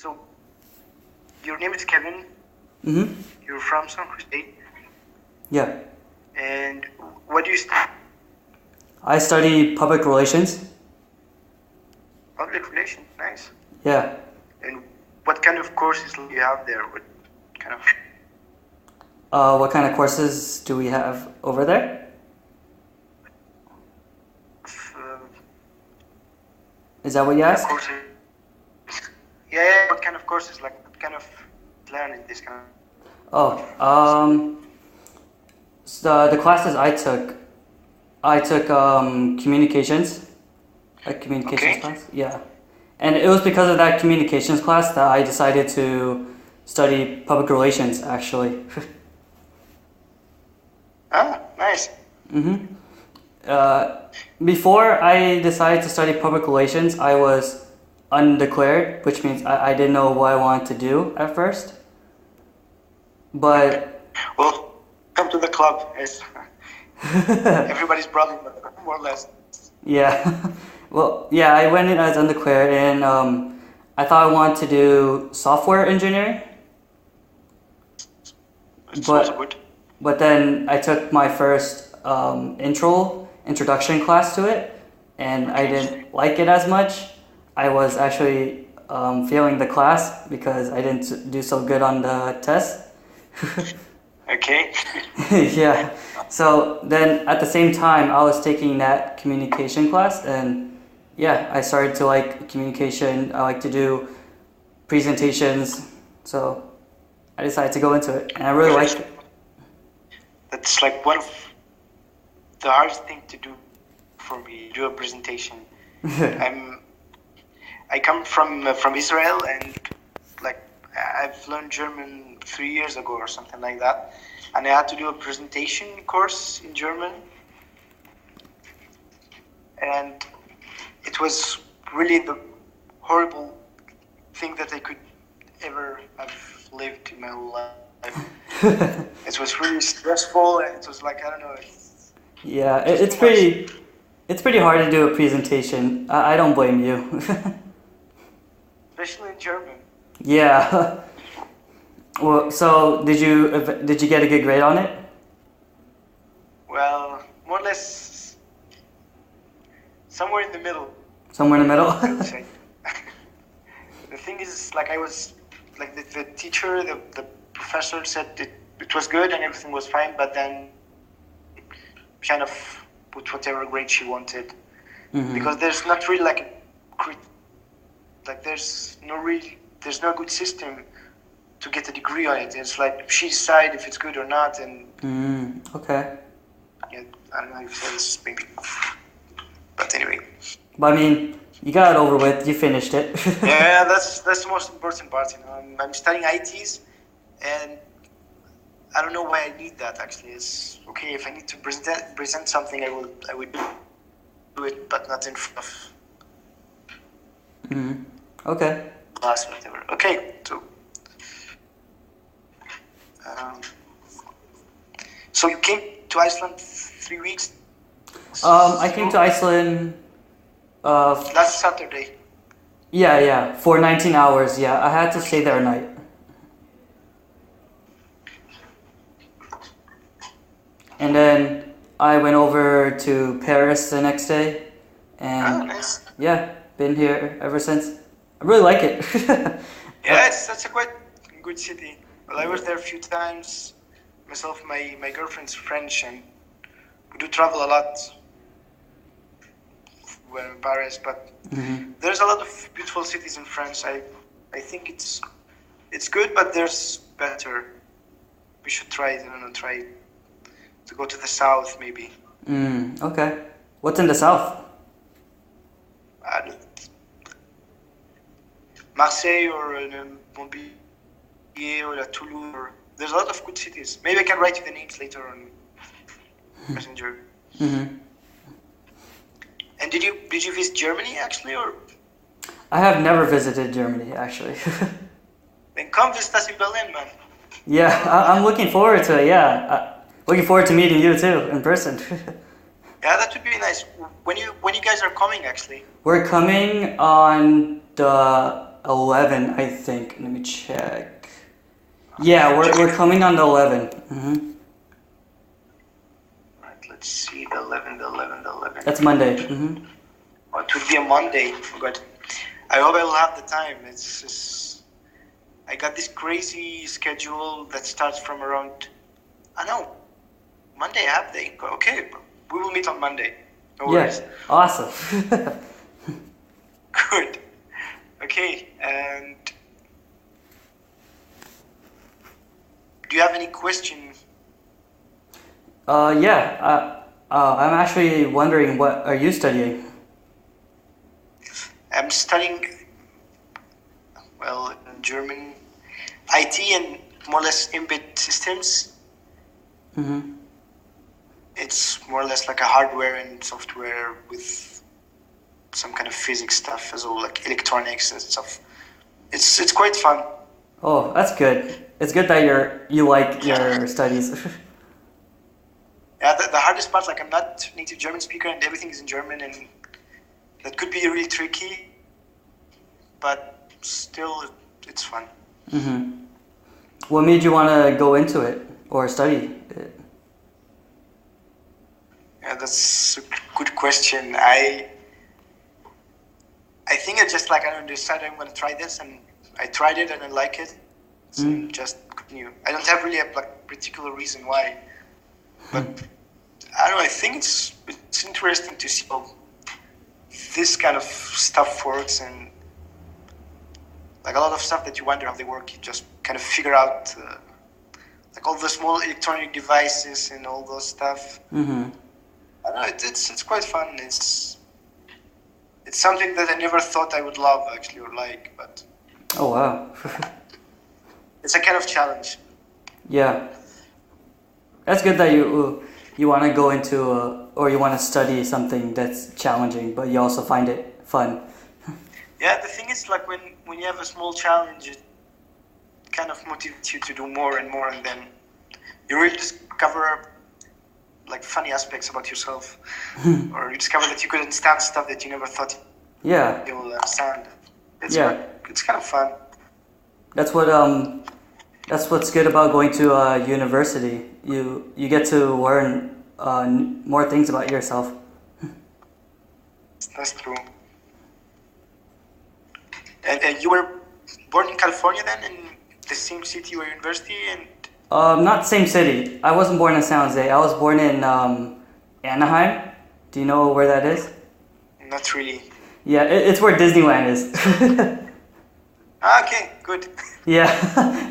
So, your name is Kevin. Mm-hmm. You're from San Jose. Yeah. And what do you study? I study public relations. Public relations, nice. Yeah. And what kind of courses do you have there? What kind of... What kind of courses do we have over there? Is that what you asked? Courses? Yeah, what kind of courses? Like, what kind of learning this kind of... So the classes I took communications, a communications class. Yeah. And it was because of that communications class that I decided to study public relations, actually. Ah, nice. Mm-hmm. Before I decided to study public relations, I was undeclared, which means I didn't know what I wanted to do at first. But... Well, come to the club. It's everybody's problem, more or less. Yeah. Well, yeah, I went in as undeclared, and I thought I wanted to do software engineering. It's also good. But then I took my first introduction class to it, and I didn't like it as much. I was actually failing the class because I didn't do so good on the test. Okay. Yeah. So then at the same time, I was taking that communication class, and yeah, I started to like communication. I like to do presentations, so I decided to go into it, and I really liked it. That's like one of the hardest thing to do for me, do a presentation. I come from Israel, and like I've learned German 3 years ago or something like that, and I had to do a presentation course in German, and it was really the horrible thing that I could ever have lived in my whole life. It was really stressful, and it was like, I don't know. Yeah, it's pretty hard to do a presentation. I don't blame you. Especially in German. Yeah. Well, so did you get a good grade on it? Well, more or less somewhere in the middle. Somewhere in the middle? I would say. The thing is, like, I was like the teacher, the professor said it was good and everything was fine, but then kind of put whatever grade she wanted. Mm-hmm. Because there's not really like there's no good system to get a degree on it. It's like she decides if it's good or not, and okay. Yeah, I don't know if that's maybe, but anyway. But I mean, you got it over with. You finished it. Yeah, that's the most important part. You know, I'm studying ITs, and I don't know why I need that. Actually, it's okay if I need to present something. I would do it, but not in front of. Okay. Class, whatever. Okay, so you came to Iceland 3 weeks? I came to Iceland last Saturday. Yeah, for 19 hours. Yeah, I had to stay there a night. And then I went over to Paris the next day, and nice. Yeah, been here ever since. I really like it. Yeah, that's a quite good city. Well, I was there a few times. Myself, my girlfriend's French, and we do travel a lot. We're in Paris, but there's a lot of beautiful cities in France. I think it's good, but there's better. We should try to go to the south, maybe. Okay. What's in the south? Marseille or Montpellier or Toulouse. There's a lot of good cities. Maybe I can write you the names later on Messenger. And did you visit Germany actually, or? I have never visited Germany actually. Then come visit us in Berlin, man. Yeah, I'm looking forward to it. Yeah, looking forward to meeting you too in person. Yeah, that would be nice. When you guys are coming, actually. We're coming on the 11, I think. Let me check. Yeah, we're coming on the 11. Mm-hmm. Right, let's see, the 11, the 11, the 11. That's Monday. Mm-hmm. Oh, it would be a Monday. Oh, God. I hope I will have the time. It's just, I got this crazy schedule that starts from around, I know, Monday I have the, okay, we will meet on Monday. No worries. Yeah, awesome. Good. Okay, and do you have any question? Yeah, I'm actually wondering, what are you studying? I'm studying, well, in German, IT and more or less embedded systems. Mm-hmm. It's more or less like a hardware and software with some kind of physics stuff as well, like electronics and stuff. It's quite fun. Oh, that's good. It's good that you like your studies. Yeah, the hardest part, like I'm not native German speaker and everything is in German, and that could be really tricky, but still it's fun. Mm-hmm. What made you want to go into it or study it? Yeah, that's a good question. I think I just like, I don't know, decided I'm going to try this, and I tried it and I like it. So just continue. I don't have really a particular reason why, but I don't know. I think it's interesting to see how this kind of stuff works, and like a lot of stuff that you wonder how they work, you just kind of figure out like all the small electronic devices and all those stuff. Mm-hmm. I don't know. It's quite fun. It's something that I never thought I would love actually or like, but Oh wow. it's a kind of challenge. Yeah, that's good that you want to go into or you want to study something that's challenging, but you also find it fun. Yeah, the thing is, like when you have a small challenge, it kind of motivates you to do more and more, and then you really discover like funny aspects about yourself, or you discover that you could understand stuff that you never thought Yeah, you will understand. It's kind of fun. that's what's good about going to university. You get to learn more things about yourself. That's true. And you were born in California then, in the same city or university, and Not same city. I wasn't born in San Jose. I was born in Anaheim. Do you know where that is? not really. Yeah, it's where Disneyland is. Okay, good. Yeah,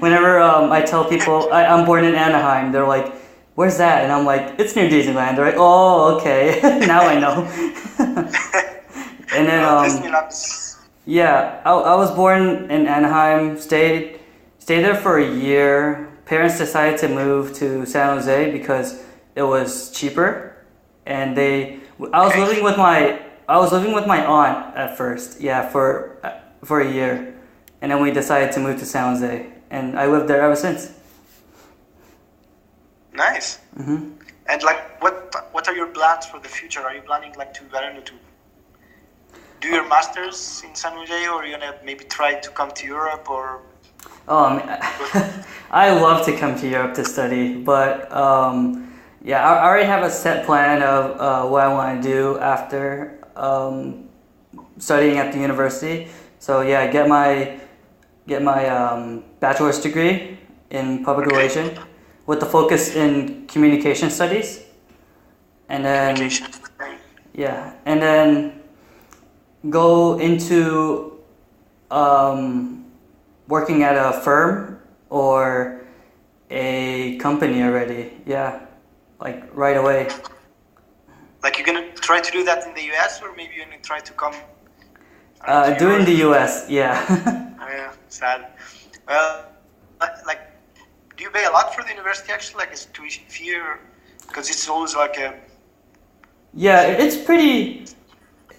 whenever I tell people I'm born in Anaheim, they're like, "Where's that?" And I'm like, "It's near Disneyland." They're like, "Oh, okay, now I know." And then Disneyland's yeah, I was born in Anaheim. Stayed there for a year. Parents decided to move to San Jose because it was cheaper, and I was living with my aunt at first. Yeah, for a year, and then we decided to move to San Jose, and I lived there ever since. nice. Mm-hmm. And like, what are your plans for the future? Are you planning like to, I don't know, to do your masters in San Jose, or are you gonna maybe try to come to Europe, or? I love to come to Europe to study, but yeah, I already have a set plan of what I want to do after studying at the university. So yeah, get my bachelor's degree in public relations with the focus in communication studies, and then yeah, and then go into working at a firm or a company already. Yeah, like right away. Like you're gonna try to do that in the US, or maybe you're gonna try to come? Do in the US, yeah. Oh, yeah, sad. Well, like, do you pay a lot for the university actually? Like, is tuition fee, because it's always like a. Yeah, it's pretty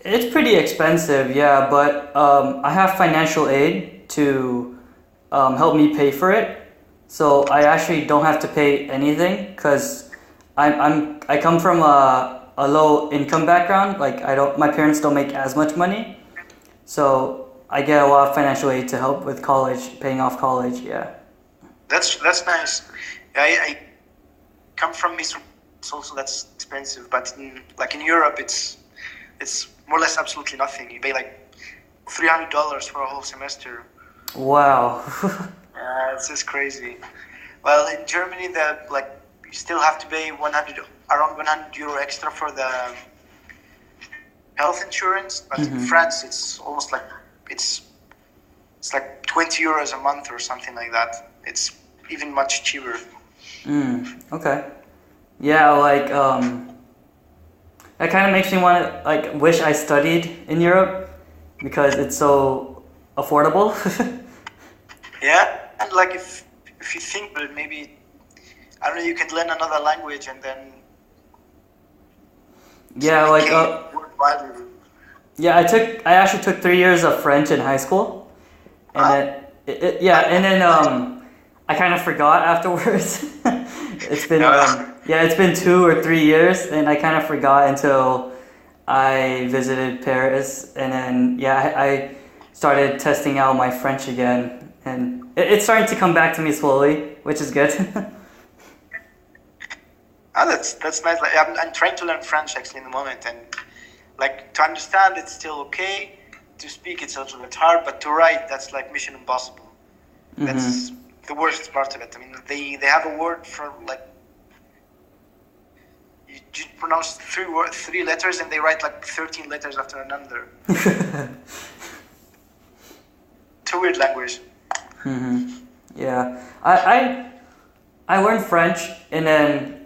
expensive. Yeah, but I have financial aid to help me pay for it, so I actually don't have to pay anything because I come from a low income background. Like my parents don't make as much money, so I get a lot of financial aid to help with college, paying off college. Yeah. That's nice. I come from Israel. It's also that's expensive, but in Europe, it's more or less absolutely nothing. You pay like $300 for a whole semester. Wow. It's just crazy. Well, in Germany, you still have to pay around 100 euro extra for the health insurance, but in France, it's almost like it's like 20 euros a month or something like that. It's even much cheaper. Okay. Yeah, like that kind of makes me want to wish I studied in Europe because it's so affordable. Yeah, and like if you think about it, maybe I don't know, you can learn another language and then yeah, like worldwide. yeah, I actually took 3 years of French in high school, and then I kind of forgot afterwards. It's been it's been 2 or 3 years, and I kind of forgot until I visited Paris, and then I started testing out my French again, and it's starting to come back to me slowly, which is good. Oh, that's nice. Like, I'm trying to learn French actually in the moment, and like to understand it's still okay. To speak it's a little bit hard, but to write that's like mission impossible. That's the worst part of it. I mean, they have a word for like you just pronounce three letters, and they write like 13 letters after another. It's a weird language. Yeah, I learned French, and then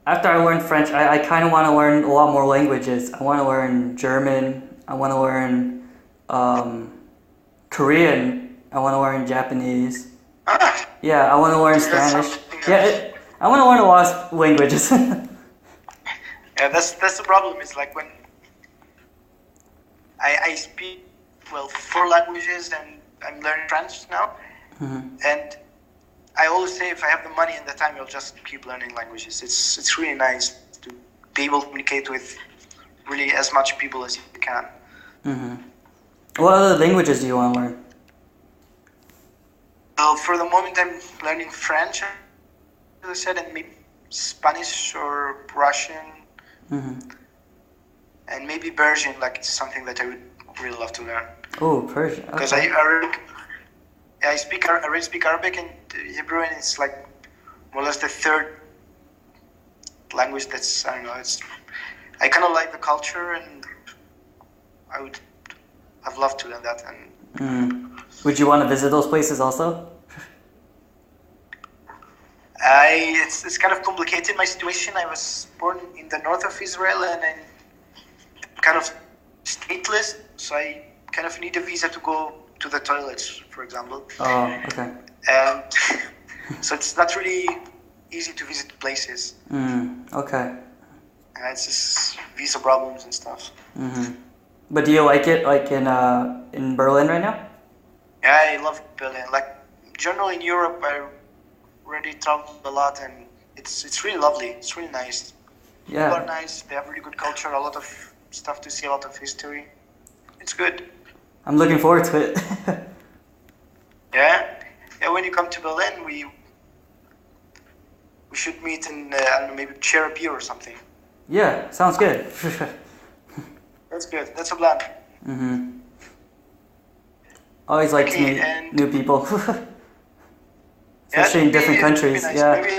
after I learned French, I kind of want to learn a lot more languages. I want to learn German. I want to learn Korean. I want to learn Japanese. Yeah, I want to learn Spanish. Yeah, I want to learn a lot of languages. Yeah, that's the problem. It's like when I speak 4 languages, and I'm learning French now, and I always say if I have the money and the time, I'll just keep learning languages. It's really nice to be able to communicate with really as much people as you can. What other languages do you want to learn? Well, for the moment, I'm learning French, as I said, and maybe Spanish or Russian, and maybe Persian. Like it's something that I would really love to learn. Oh, Persian. Because okay. I already speak Arabic and Hebrew, and it's like more or less the third language that's, I don't know, I kind of like the culture, and I've loved to learn that. And would you want to visit those places also? It's kind of complicated, my situation. I was born in the north of Israel, and I'm kind of stateless, so I kind of need a visa to go to the toilets, for example. Oh, okay. And so it's not really easy to visit places. Okay. It's just visa problems and stuff. But do you like it, like in Berlin right now? Yeah, I love Berlin. Like generally in Europe, I already traveled a lot, and it's really lovely. It's really nice. Yeah. People are nice. They have really good culture. A lot of stuff to see. A lot of history. It's good. I'm looking forward to it. Yeah. When you come to Berlin, we should meet and I don't know, maybe share a beer or something. Yeah, sounds good. That's good. That's a plan. Always like to meet new people, especially in different countries. Nice. Yeah. Maybe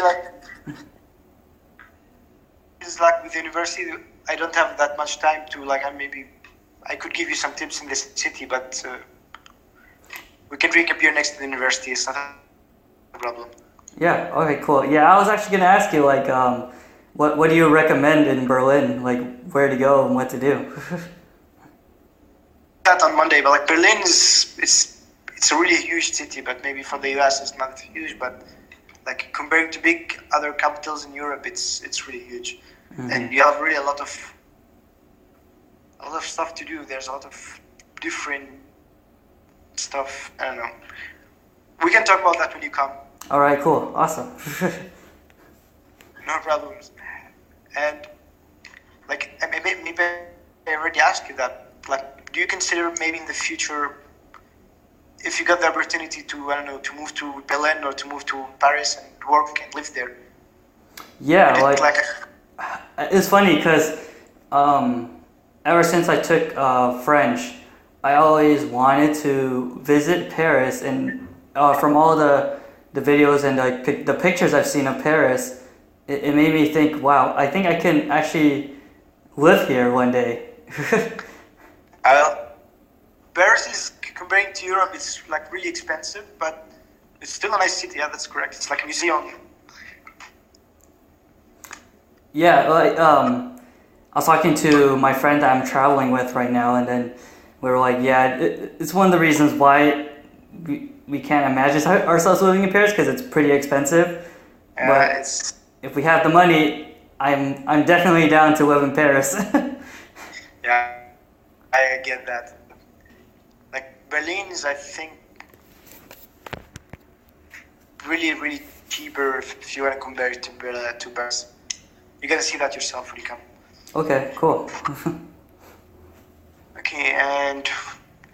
it's like with university, I don't have that much time to I could give you some tips in this city, but we can drink a beer next to the university. It's not a problem. Yeah. Okay. Cool. Yeah, I was actually gonna ask you what do you recommend in Berlin? Like where to go and what to do? That on Monday, but Berlin it's a really huge city, but maybe for the US it's not huge, but compared to big other capitals in Europe, it's really huge, and you have really a lot of stuff to do. There's a lot of different stuff. I don't know. We can talk about that when you come. All right, cool, awesome. No problems. And maybe I already asked you that. Do you consider maybe in the future if you got the opportunity to, I don't know, to move to Berlin or to move to Paris and work and live there? Yeah, Like it's funny because ever since I took French, I always wanted to visit Paris, and from all the videos and like the pictures I've seen of Paris, it made me think, wow, I think I can actually live here one day. Paris is, comparing to Europe, it's like really expensive, but it's still a nice city. Yeah, that's correct. It's like a museum. Yeah, like I was talking to my friend that I'm traveling with right now, and then we were like, yeah, it's one of the reasons why we can't imagine ourselves living in Paris, because it's pretty expensive. But if we have the money, I'm definitely down to live in Paris. Yeah, I get that. Like Berlin is, I think, really, really cheaper if you want to compare it to Paris. You're gonna see that yourself when you come. Okay, cool. Okay, and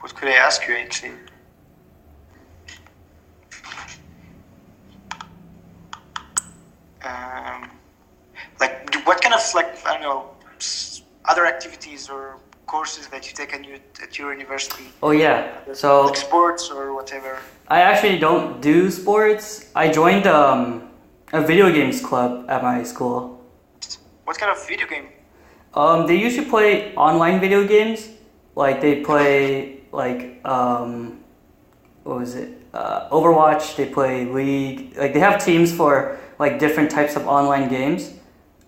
what could I ask you actually? What kind of, like, I don't know, other activities or courses that you take at your university? Oh yeah, so like sports or whatever. I actually don't do sports. I joined a video games club at my school. What kind of video game? They usually play online video games. Like they play like what was it? Overwatch. They play League. Like they have teams for like different types of online games.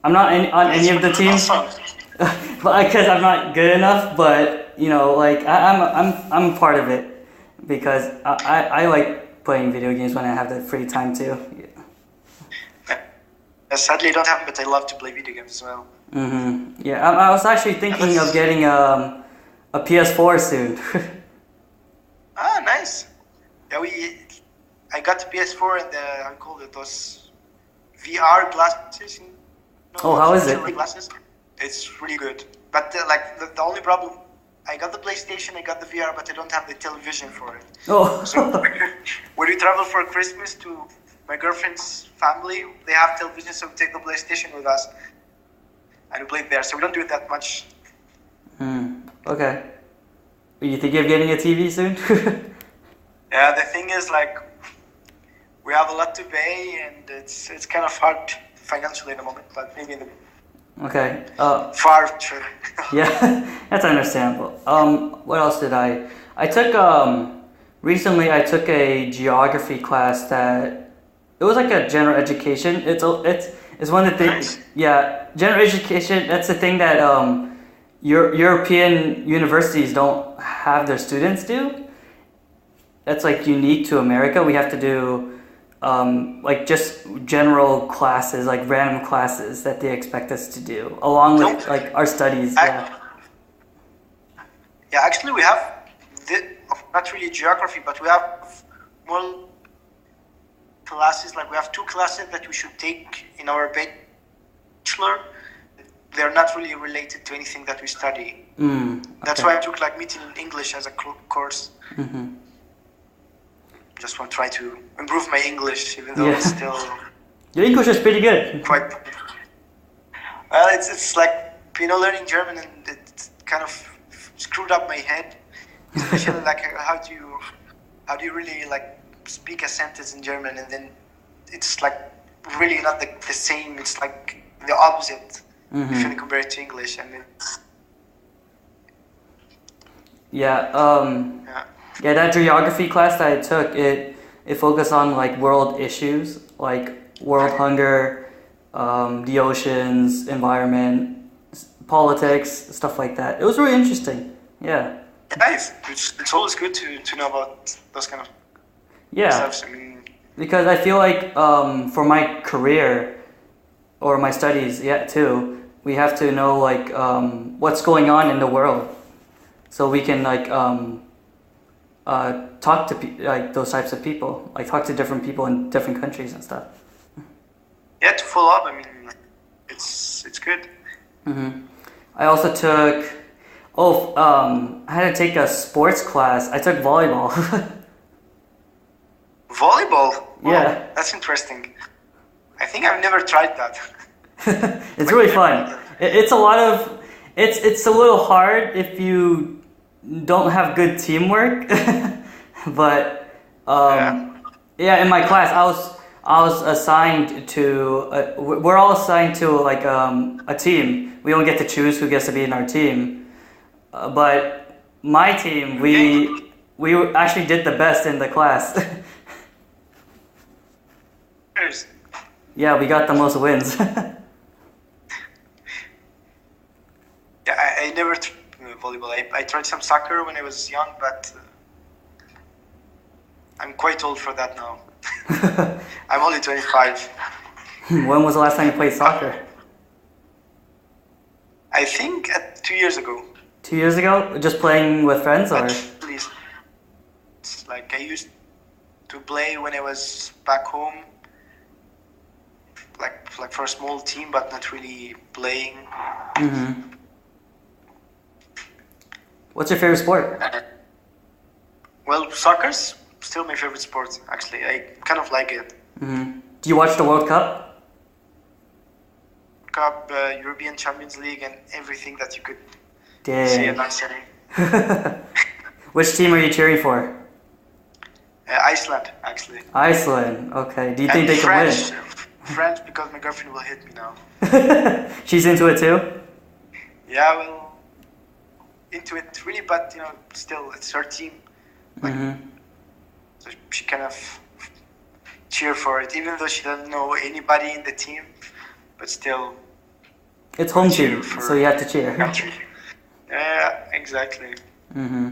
I'm not on any of the teams, because I'm not good enough. But you know, like I'm a part of it because I like playing video games when I have the free time too. Yeah. Sadly, I don't have, but I love to play video games as well. Mm-hmm. Yeah, I was actually thinking of getting a PS4 soon. Ah, nice. Yeah, I got the PS4 and I called it those VR glasses. Oh, how is it? Glasses. It's really good. But the only problem, I got the PlayStation, I got the VR, but I don't have the television for it. Oh. So when we travel for Christmas to my girlfriend's family, they have television, so we take the PlayStation with us and we play there. So we don't do it that much. Okay. You think of getting a TV soon? Yeah, the thing is, like, we have a lot to pay, and it's kind of hard financially at the moment, but maybe in the okay. far future. Yeah, that's understandable. What else did I took recently I took a geography class that it was like a general education. It's one of the things. Nice. Yeah, general education. That's the thing that European universities don't have their students do. That's like unique to America. We have to do like just general classes, like random classes that they expect us to do, along with like our studies. Yeah, actually we have not really geography, but we have more classes. Like we have two classes that we should take in our bachelor. They're not really related to anything that we study. Okay. That's why I took like meeting English as a course. Mm-hmm. Just want to try to improve my English, even though it's still... Your English is pretty good. Quite... Well, it's like, learning German, and it kind of screwed up my head. Especially like how do you really like speak a sentence in German, and then it's like really not the same. It's like the opposite if you compare it to English. And it's... Yeah, that geography class that I took, it focused on like world issues, like world hunger, the oceans, environment, politics, stuff like that. It was really interesting. Yeah. Nice. It's always good to know about those kind of stuff. I mean, because I feel like for my career or my studies, too, we have to know like what's going on in the world, so we can like talk to like those types of people, like talk to different people in different countries and stuff. Yeah, to follow up. I mean, it's good. I also took I had to take a sports class. I took volleyball. Volleyball? Wow, Yeah. that's interesting. I think I've never tried that. It's really fun. It's a lot of it's a little hard if you don't have good teamwork. But Yeah. yeah, in my class I was assigned to we're all assigned to like a team. We don't get to choose who gets to be in our team. But my team, we actually did the best in the class. Cheers. Yeah, we got the most wins. Yeah, I never tried volleyball. I tried some soccer when I was young, but I'm quite old for that now. I'm only 25. When was the last time you played soccer? I think 2 years ago. 2 years ago? Just playing with friends, or? At least. It's like I used to play when I was back home, like for a small team, but not really playing. Mm-hmm. What's your favorite sport? Well, soccer's still my favorite sport, actually. I kind of like it. Mm-hmm. Do you watch the World Cup? Cup, European Champions League, and everything that you could see Dang. in that setting. Which team are you cheering for? Iceland, actually. Iceland. Okay. Do you think And they can France, France, because my girlfriend will hit me now. win? She's into it too? Yeah, well, into it really, but still, it's her team. Like, so she kind of cheer for it, even though she doesn't know anybody in the team, but still. It's home cheer team, for so you have to cheer. country. Yeah, exactly. Mm-hmm.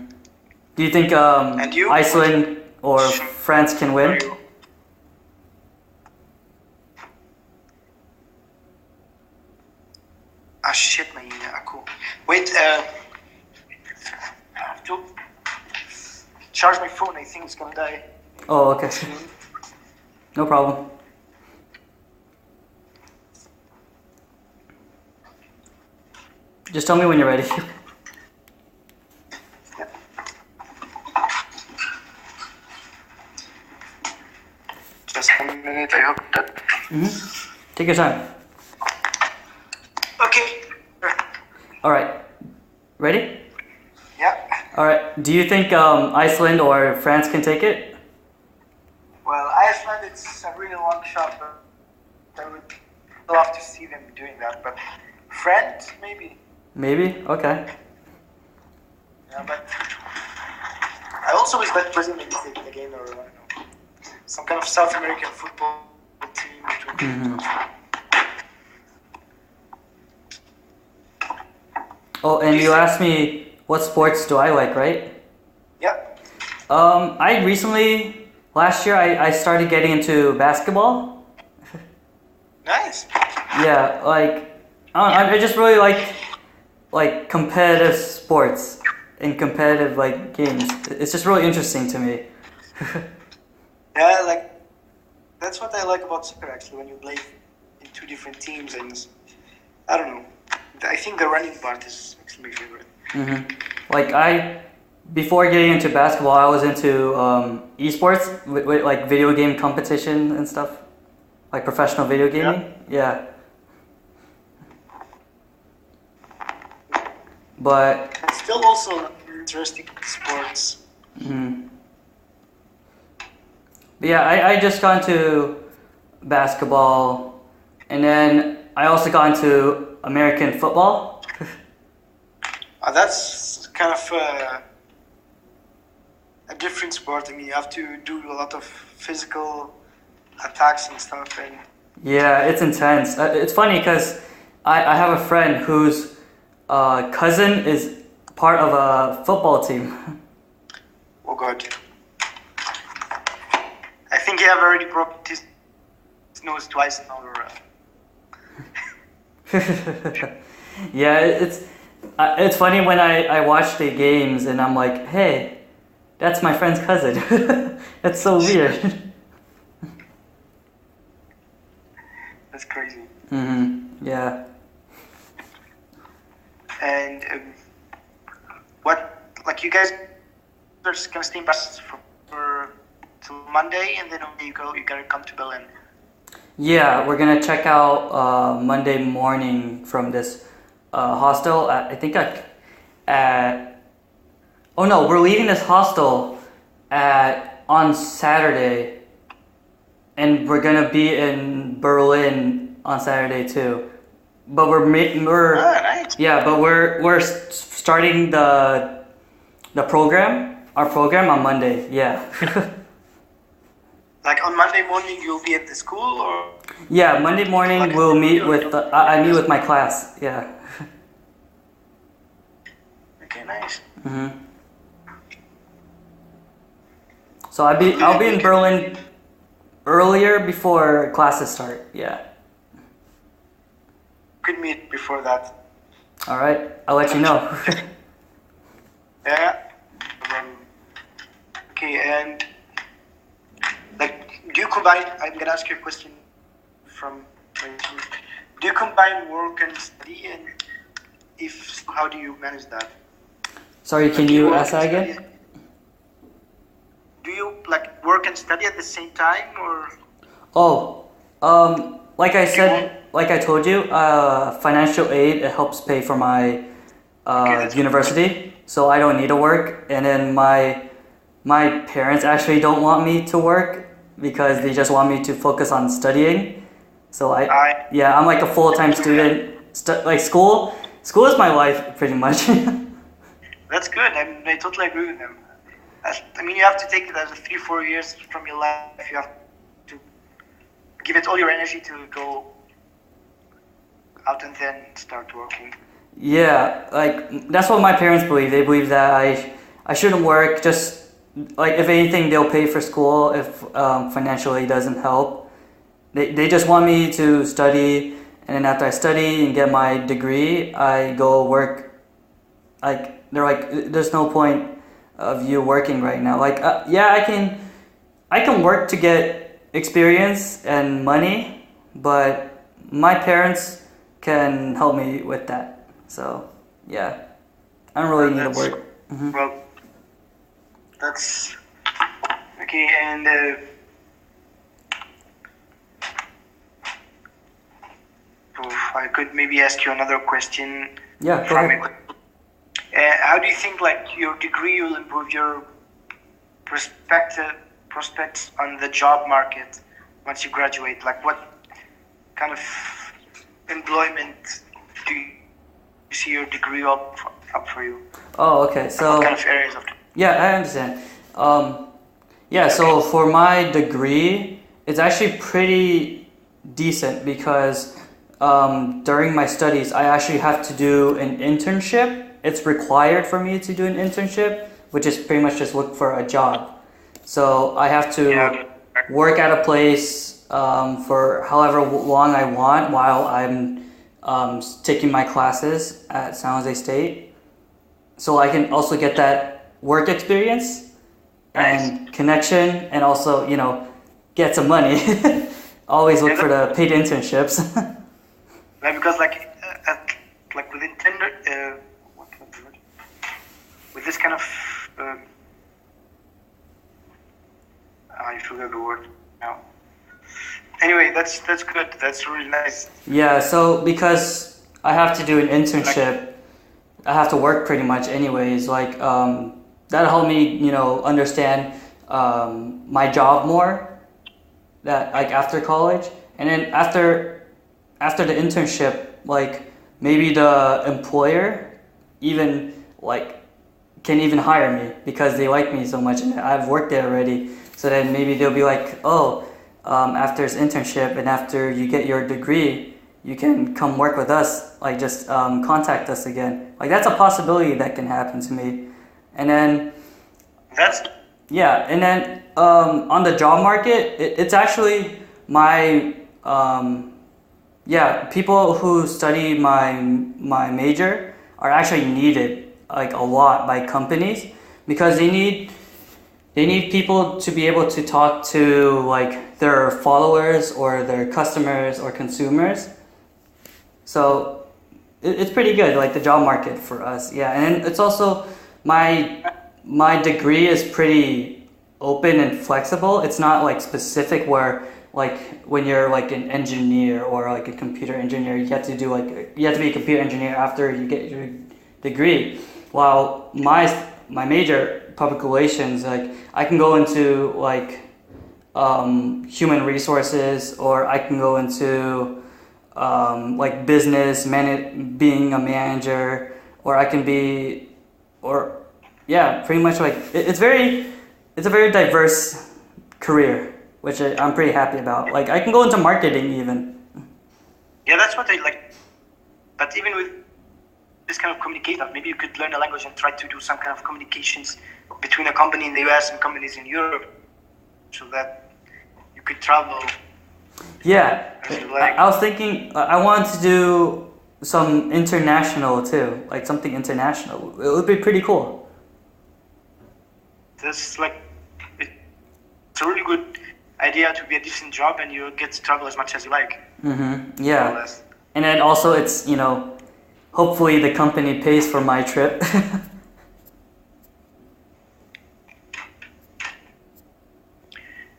Do you think And you? Iceland or France can Where win? are you? Ah, shit, my aku. Wait, I have to charge my phone. I think it's gonna die. Oh, okay. No problem. Just tell me when you're ready. Just a minute, I hope that. Take your time. Okay. All right. Ready? Yeah. All right. Do you think Iceland or France can take it? Well, Iceland, it's a really long shot, but I would love to see them doing that. But France, maybe. Maybe. Okay. Yeah, but I also wish that Brazil maybe taking the game, or I don't know, some kind of South American football team. Oh, and you asked me what sports do I like, right? Yeah. I recently, last year, I started getting into basketball. Nice. Yeah, like, I just really like competitive sports and competitive like games. It's just really interesting to me. Yeah, like that's what I like about soccer actually. When you play in two different teams, and I don't know. I think the running part is actually my favorite. Like before getting into basketball, I was into esports with like video game competition and stuff, like professional video gaming. Yeah. But It's still also interesting sports. But yeah, I just got into basketball, and then I also got into American football. That's kind of a different sport. I mean, you have to do a lot of physical attacks and stuff. And Yeah, it's intense. It's funny because I have a friend whose cousin is part of a football team. oh god, I think he have already broke his nose twice now. Yeah, it's funny when I watch the games and I'm like, hey, that's my friend's cousin. That's so weird. That's crazy. Yeah. And what, like you guys are just gonna stay in Basel for till Monday, and then you gotta come to Berlin. Yeah, we're gonna check out Monday morning from this hostel. I think at oh no, we're leaving this hostel on Saturday, and we're gonna be in Berlin on Saturday too. But we're Nice. yeah, but we're starting our program on Monday. Yeah. Like on Monday morning, you'll be at the school, or Yeah, Monday morning we'll meet with I meet with my class. Yeah. okay, nice. Mhm. So I'll be in Berlin earlier before classes start. Yeah. Could meet before that. All right. I'll let you know. Yeah. Okay, and like, do you combine? I'm gonna ask you a question from. Do you combine work and study, and if so, how do you manage that? Sorry, can you ask that again? Do you like work and study at the same time, or? Oh, like I said, like I told you, financial aid, it helps pay for my university, so I don't need to work. And then my parents actually don't want me to work because they just want me to focus on studying. So I'm like a full-time student. Like school is my life pretty much. That's good. I totally agree with them. I mean, you have to take it as 3-4 years from your life. You have to give it all your energy to go out and then start working. Yeah, like that's what my parents believe. They believe that I shouldn't work. Just like if anything, they'll pay for school if financially doesn't help. They just want me to study, and then after I study and get my degree, I go work. Like they're like, there's no point of you working right now. Like yeah, I can work to get experience and money, but my parents can help me with that. So yeah, I don't really need to work. Mm-hmm. Well, that's okay. And I could maybe ask you another question. Yeah, go ahead. How do you think like your degree will improve your prospects on the job market once you graduate? Like what kind of employment do you see your degree up for you? Oh, okay. So what kind of areas of? Yeah, I understand. Yeah, so for my degree, it's actually pretty decent because during my studies, I actually have to do an internship. It's required for me to do an internship, which is pretty much just look for a job. So I have to work at a place for however long I want while I'm taking my classes at San Jose State. So I can also get that work experience and connection, and also, you know, get some money. Always look for the paid internships. Because like within Tinder, with this kind of I forgot the word now. Anyway, that's good. That's really nice. Yeah, so because I have to do an internship, I have to work pretty much anyways. Like that'll help me, you know, understand my job more. That like after college, and then after the internship, like maybe the employer even like can even hire me because they like me so much and I've worked there already. So then maybe they'll be like, oh, after this internship and after you get your degree, you can come work with us. Like just contact us again. Like that's a possibility that can happen to me. And then and then on the job market, it's actually my people who study my major are actually needed like a lot by companies because they need people to be able to talk to like their followers or their customers or consumers. So it's pretty good, like the job market for us. Yeah, and it's also my degree is pretty open and flexible. It's not like specific where like when you're like an engineer or like a computer engineer, you have to do like you have to be a computer engineer after you get your degree. While my major, public relations, like I can go into like human resources, or I can go into like business, being a manager, or I can be, or yeah, pretty much like it's a very diverse career, which I'm pretty happy about. Like I can go into marketing even. Yeah, that's what I like. But even with this kind of communication, maybe you could learn a language and try to do some kind of communications between a company in the US and companies in Europe, so that you could travel. Yeah, I was thinking I wanted to do some international too, like something international. It would be pretty cool. It's like it's a really good idea to be a decent job, and you get to travel as much as you like. Mm-hmm. Yeah, and then also it's hopefully the company pays for my trip.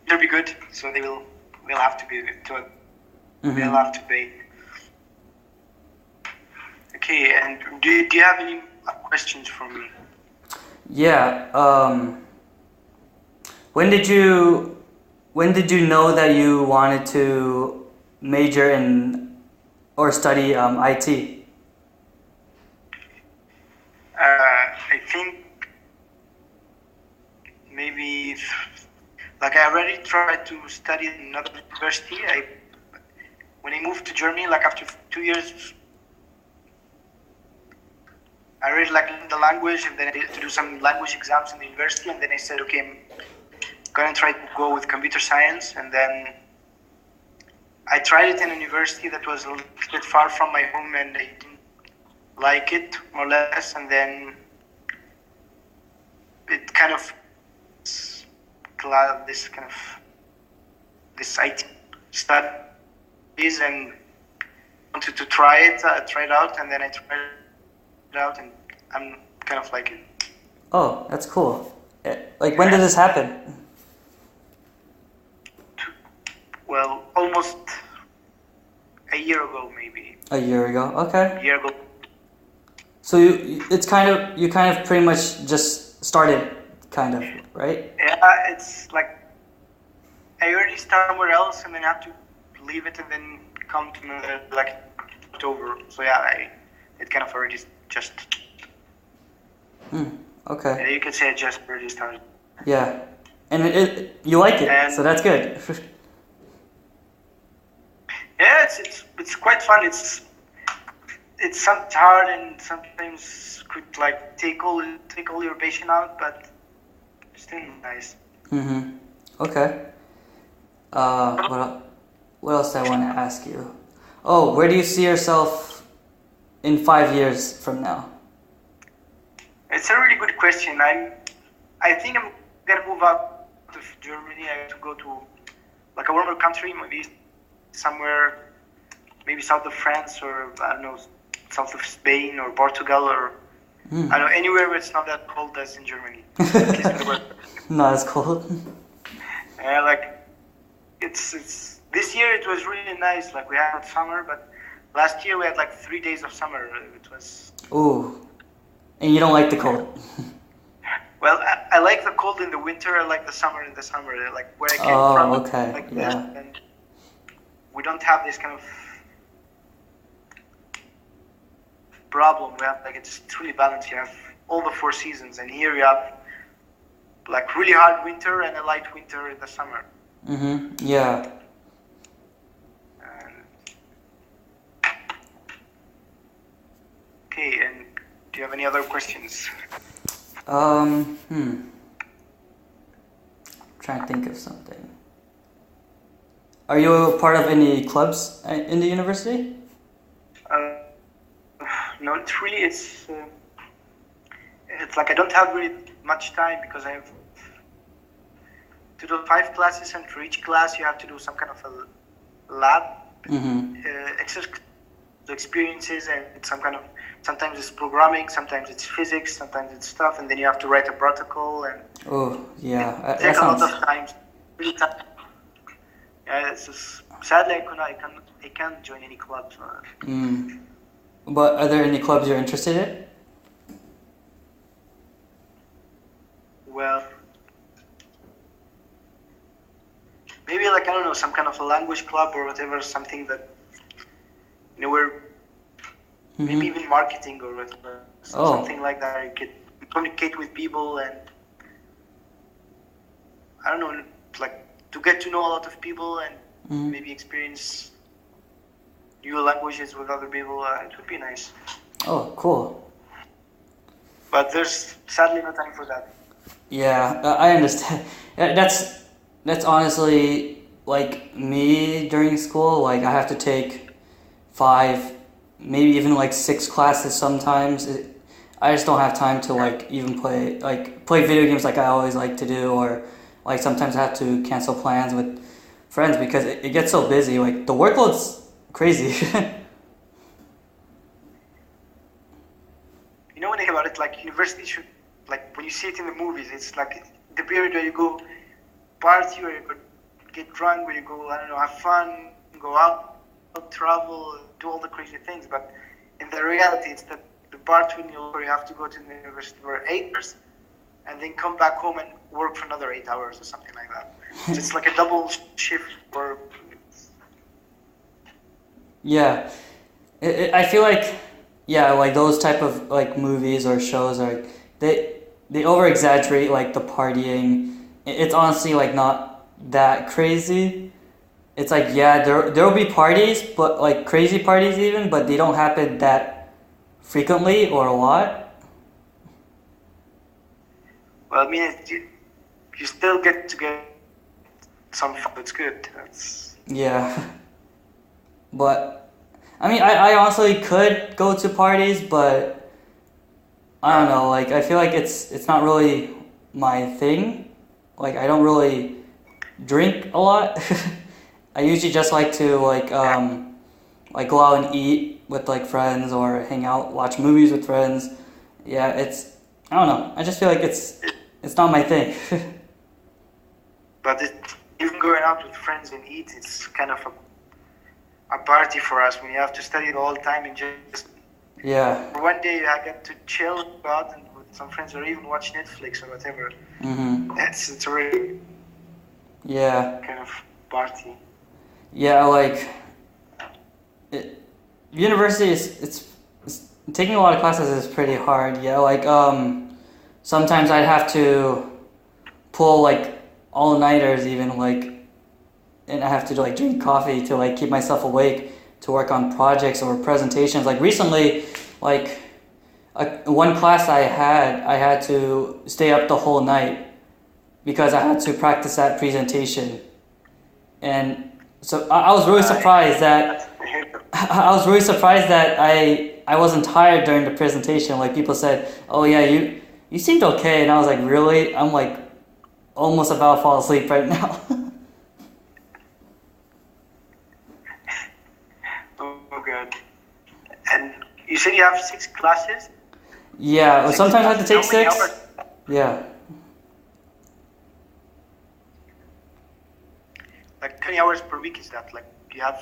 It'll be good, so they'll have to be to it. Mm-hmm. They'll have to pay. Okay, and do you have any questions for me? Yeah. When did you know that you wanted to major in or study IT? I think maybe like I already tried to study in another university. When I moved to Germany, like after 2 years, I really learned the language, and then I had to do some language exams in the university, and then I said, okay, I'm gonna try to go with computer science, and then I tried it in a university that was a little bit far from my home, and I didn't like it, more or less, and then it kind of this IT studies, and wanted to try it out, and then I tried it out, and I'm kind of like it. Oh, that's cool. Like when did this happen? Well, almost a year ago, maybe. A year ago. Okay. A year ago. So you kind of pretty much just started, kind of, right? Yeah, it's like I already started somewhere else, and then I have to leave it, and then come to another, like October. So yeah, it kind of already just. Okay. Yeah, you could say it just already started. Yeah, and you like it, so that's good. Yeah, it's quite fun. It's sometimes hard, and sometimes could like take all your patience out, but it's still nice. Mm-hmm. Okay. What else I want to ask you? Oh, where do you see yourself in 5 years from now? It's a really good question. I think I'm gonna move out of Germany. I have to go to like a warmer country, maybe somewhere, maybe south of France, or I don't know, south of Spain or Portugal, or I don't know, anywhere where it's not that cold as in Germany. At least in the weather. Not as cold. Like it's this year it was really nice. Like we had summer, but last year we had like 3 days of summer. It was. Ooh, and you don't like the cold. Well, I like the cold in the winter. I like the summer in the summer. Like where I came from. Oh, okay. Like yeah. this, and we don't have this kind of problem. We have like it's really balanced. You have all the 4 seasons, and here you have like really hard winter and a light winter in the summer. Mm-hmm. Yeah. Okay, and do you have any other questions? Trying to think of something. Are you a part of any clubs in the university? No, it's really it's like I don't have really much time because I have to do 5 classes, and for each class you have to do some kind of a lab exercise. the experiences and some kind of, sometimes it's programming, sometimes it's physics, sometimes it's stuff, and then you have to write a protocol, and Oh, yeah. it That takes a lot sounds. of time. Really time. Yeah, it's just, sadly I can't join any clubs. Mm. But are there any clubs you're interested in? Well, maybe like, I don't know, some kind of a language club or whatever, something that, where maybe Mm-hmm. even marketing or whatever, Oh, something like that. You could communicate with people and, I don't know, like to get to know a lot of people and mm-hmm. maybe experience new languages with other people. It would be nice. Oh, cool. But there's sadly no time for that. Yeah, I understand. Yeah, that's honestly like me during school. Like I have to take 5, maybe even like 6 classes sometimes. I just don't have time to like even play video games like I always like to do, or like sometimes I have to cancel plans with friends because it gets so busy. Like the workload's crazy. When I think about it, like university should, like when you see it in the movies, it's like the period where you go party, where you go get drunk, where you go, I don't know, have fun, go out, travel, do all the crazy things. But in the reality, it's the part where you have to go to the university for 8 hours and then come back home and work for another 8 hours or something like that. So it's like a double shift. Or Yeah, I feel like yeah, like those type of like movies or shows are they over exaggerate like the partying. It's honestly like not that crazy. It's like yeah, there will be parties, but like crazy parties even, but they don't happen that frequently or a lot. well, I mean, you still get to get some fun. It's good. That's Yeah, but I mean, I honestly could go to parties, but I don't know. Like I feel like it's not really my thing. Like I don't really drink a lot. I usually just like to like go out and eat with like friends or hang out, watch movies with friends. Yeah, it's I don't know. I just feel like it's not my thing. But even going out with friends and eat, it's kind of a party for us when you have to study the whole time and just Yeah. for one day I get to chill, go out and with some friends or even watch Netflix or whatever. Mhm. It's a really Yeah. kind of party. Yeah, like university is it's taking a lot of classes is pretty hard. Yeah, like sometimes I'd have to pull like all nighters even like and I have to like drink coffee to like keep myself awake to work on projects or presentations. Like recently, like one class I had to stay up the whole night because I had to practice that presentation, and so I was really surprised that I was really surprised that I wasn't tired during the presentation. Like people said, "Oh yeah, you seemed okay," and I was like, "Really?" I'm like almost about to fall asleep right now. Oh god. And you said you have 6 classes? Yeah, well, Six sometimes I have to classes. take How many 6. hours? Yeah. Like 20 hours per week is that? Like you have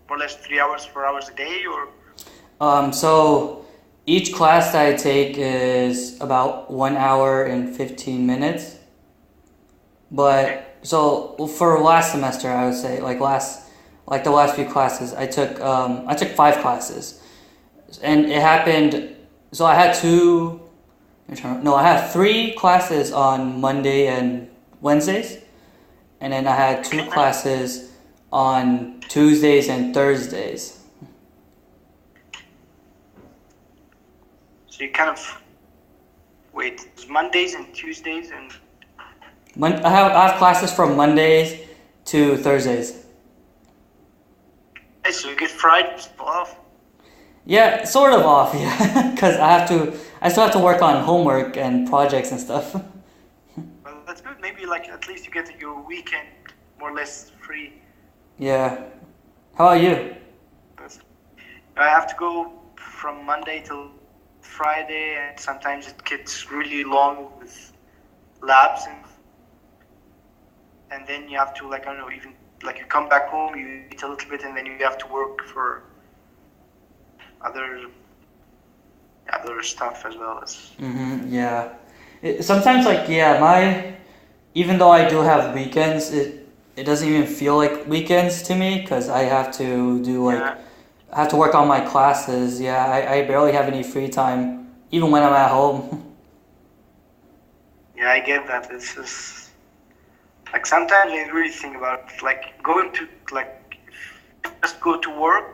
more or less 3 hours, 4 hours a day or So each class that I take is about 1 hour and 15 minutes. okay. But so for last semester, I would say like the last few classes, I took 5 classes, and it happened. So I had two. No, I had 3 classes on Monday and Wednesdays, and then I had 2 Okay. classes on Tuesdays and Thursdays. So you kind of wait, it's Mondays and Tuesdays and I have classes from Mondays to Thursdays. so you get Fridays off. Yeah, sort of off, yeah, because I still have to work on homework and projects and stuff. Well, that's good. Maybe like at least you get your weekend more or less free. Yeah. How about you? That's, I have to go from Monday till Friday, and sometimes it gets really long with labs, and then you have to, like, I don't know, even like you come back home, you eat a little bit, and then you have to work for other stuff as well as. Yeah. Sometimes, like, yeah, even though I do have weekends, it doesn't even feel like weekends to me because I have to do like I have to work on my classes. Yeah, I barely have any free time even when I'm at home. Yeah, I get that. It's just like sometimes I really think about like going to like just go to work.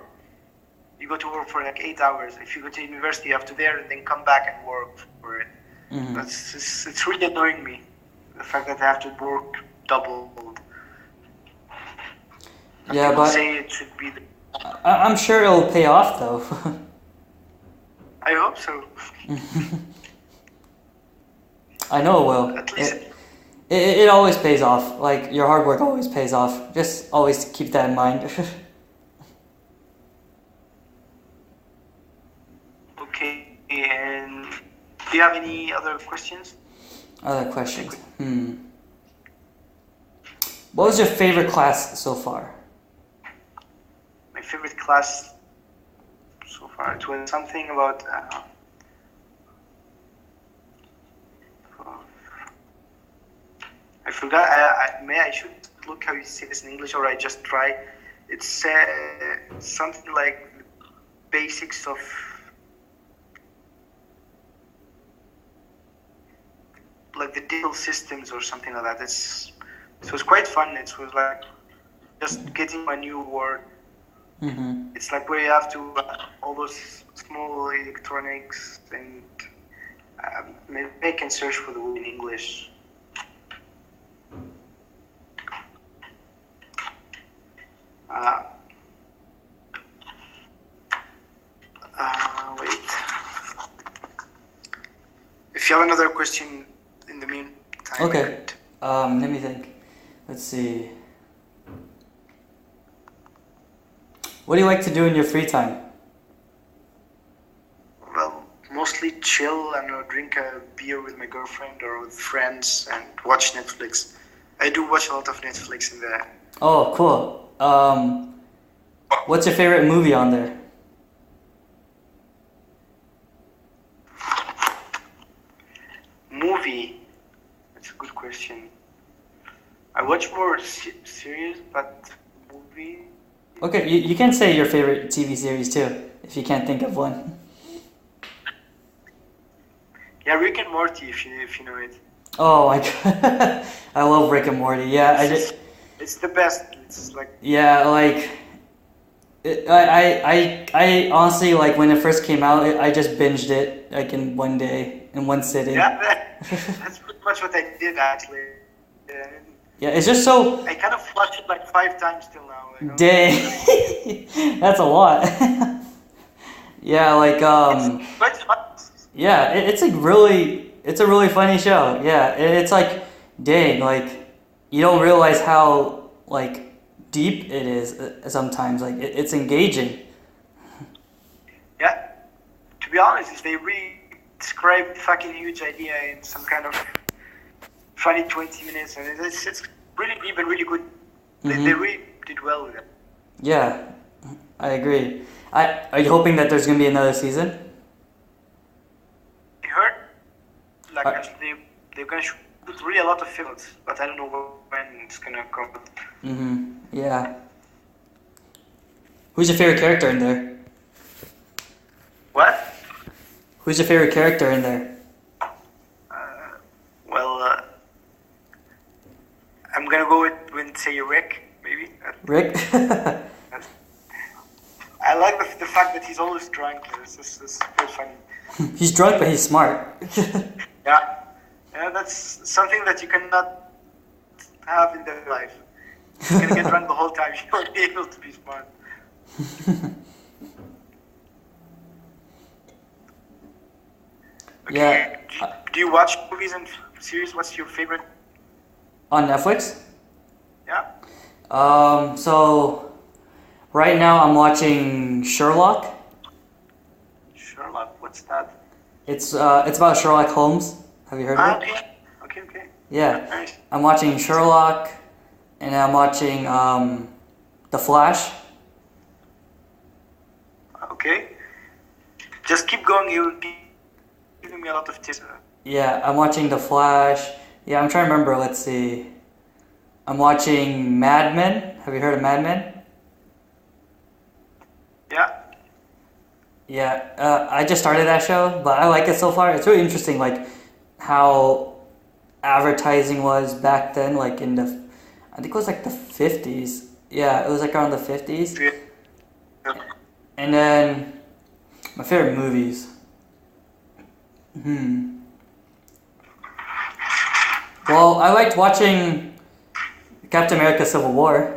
You go to work for like 8 hours. If you go to university, you have to there and then come back and work for it. It's really annoying me, the fact that I have to work double. Yeah, people but say it should be. I'm sure it'll pay off though. I hope so. I know it will. At least. It always pays off. Like your hard work always pays off. Just always keep that in mind. Okay, and do you have any other questions? Other questions. What was your favorite class so far? My favorite class so far, it was something about I forgot. I should look how you say this in English, or I just try. It's something like basics of like the digital systems or something like that. It was quite fun. It was like just getting a new word. It's like where you have to all those small electronics and maybe I can search for the word in English. Wait. If you have another question in the meantime. Okay. Let me think. Let's see. What do you like to do in your free time? Well, mostly chill and drink a beer with my girlfriend or with friends and watch Netflix. I do watch a lot of Netflix in there. Oh, cool. What's your favorite movie on there? Movie? That's a good question. I watch more series, but movie... Okay, you can say your favorite TV series too, if you can't think of one. Yeah, Rick and Morty, if you know it. Oh my god, I love Rick and Morty. Yeah, It's the best. It's like. Yeah, like. I honestly, like, when it first came out, I just binged it like in one day, in one sitting. Yeah, that's pretty much what I did actually. Yeah, it's just so. I kind of watched it like 5 times till now. Dang, that's a lot. Yeah, like It's fun. Yeah, it's a really funny show. Yeah, it's like, dang, like you don't realize how like deep it is sometimes. Like it's engaging. Yeah, to be honest, if they really describe a fucking huge idea in some kind of funny 20 minutes, and it's really deep and really good. They really did well with it. Yeah, I agree. Are you hoping that there's gonna be another season? I heard, like actually they're gonna shoot really a lot of films, but I don't know when it's gonna come. Yeah. Who's your favorite character in there? What? Who's your favorite character in there? Well, I'm gonna go with say Rick, maybe. Rick? I like the fact that he's always drunk. It's quite funny. He's drunk, but he's smart. Yeah, that's something that you cannot have in their life. You're gonna get drunk the whole time. You won't be able to be smart. Okay. Yeah. Do you watch movies and series? What's your favorite? On Netflix? Yeah. So right now I'm watching Sherlock. What's that? It's about Sherlock Holmes. Have you heard of it? Okay. Yeah. Nice. I'm watching Sherlock, and I'm watching The Flash. Okay. Just keep going. You're giving me a lot of tips. Yeah, I'm watching The Flash. Yeah, I'm trying to remember. Let's see. I'm watching Mad Men. Have you heard of Mad Men? Yeah. Yeah, I just started that show, but I like it so far. It's really interesting, like how advertising was back then, like in the, I think it was like the 50s. Yeah, it was like around the 50s. Yeah. And then my favorite movies. Well, I liked watching Captain America: Civil War.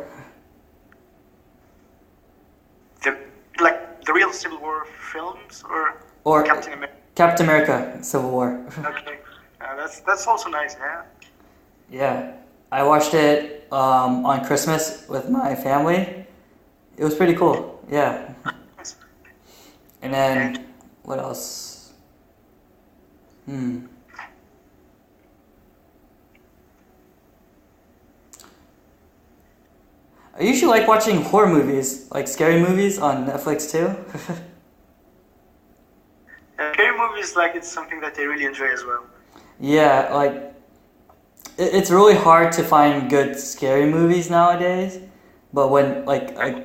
The real Civil War films Or Captain America. Captain America: Civil War. Okay. That's also nice, yeah. Yeah, I watched it on Christmas with my family. It was pretty cool. Yeah. And then what else? I usually like watching horror movies, like scary movies on Netflix too. Scary movies, like, it's something that I really enjoy as well. Yeah, like it's really hard to find good scary movies nowadays. But when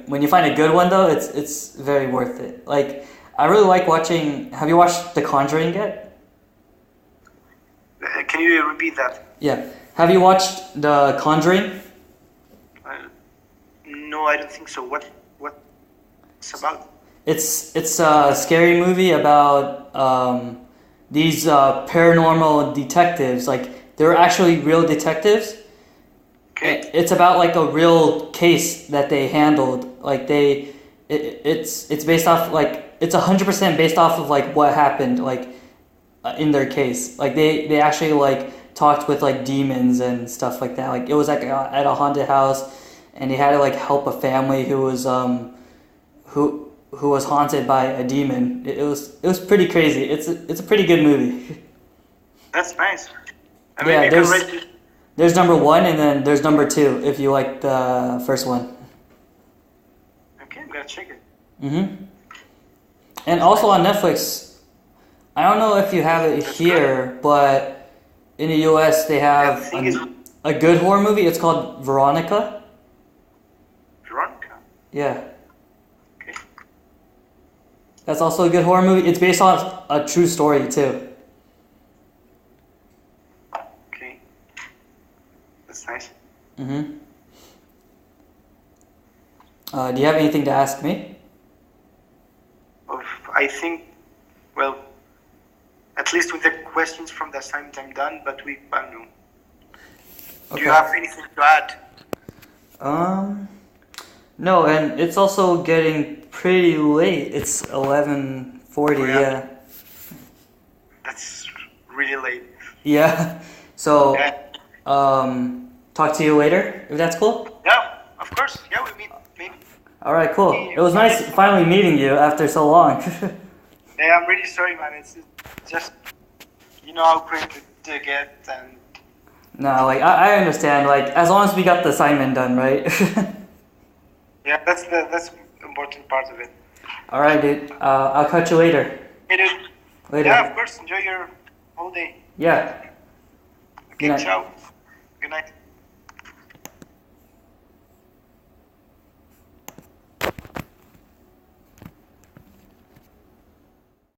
when you find a good one though, it's very worth it. Like I really like watching. Have you watched The Conjuring yet? Can you repeat that? Yeah. Have you watched The Conjuring? No, I don't think so. What's about? It's a scary movie about these paranormal detectives. Like they're actually real detectives. Okay. It's about like a real case that they handled. Like it's based off like it's 100% based off of like what happened like in their case. Like they actually like talked with like demons and stuff like that. Like it was like at a haunted house, and they had to like help a family who was who was haunted by a demon. It was pretty crazy. It's a pretty good movie. That's nice. Yeah, there's number 1 and then there's number 2 if you like the first one. Okay, I'm gonna check it. And also on Netflix, I don't know if you have it here, but in the US they have a good horror movie. It's called Veronica. Veronica? Yeah. Okay. That's also a good horror movie. It's based on a true story too. Nice. Do you have anything to ask me? I think, well, at least with the questions from the assignment I'm done, but I don't know. Okay. Do you have anything to add? No, and it's also getting pretty late. It's 11:40, yeah. That's really late. Yeah. So, talk to you later, if that's cool? Yeah, of course. Yeah, we meet maybe. Alright, cool. It was nice finally meeting you after so long. Yeah, I'm really sorry, man. It's just, you know how quick to get and... No, like, I understand. Like, as long as we got the assignment done, right? Yeah, that's the important part of it. Alright, dude. I'll catch you later. Hey, dude. Later. Yeah, of course. Enjoy your whole day. Yeah. Okay, ciao. Good night.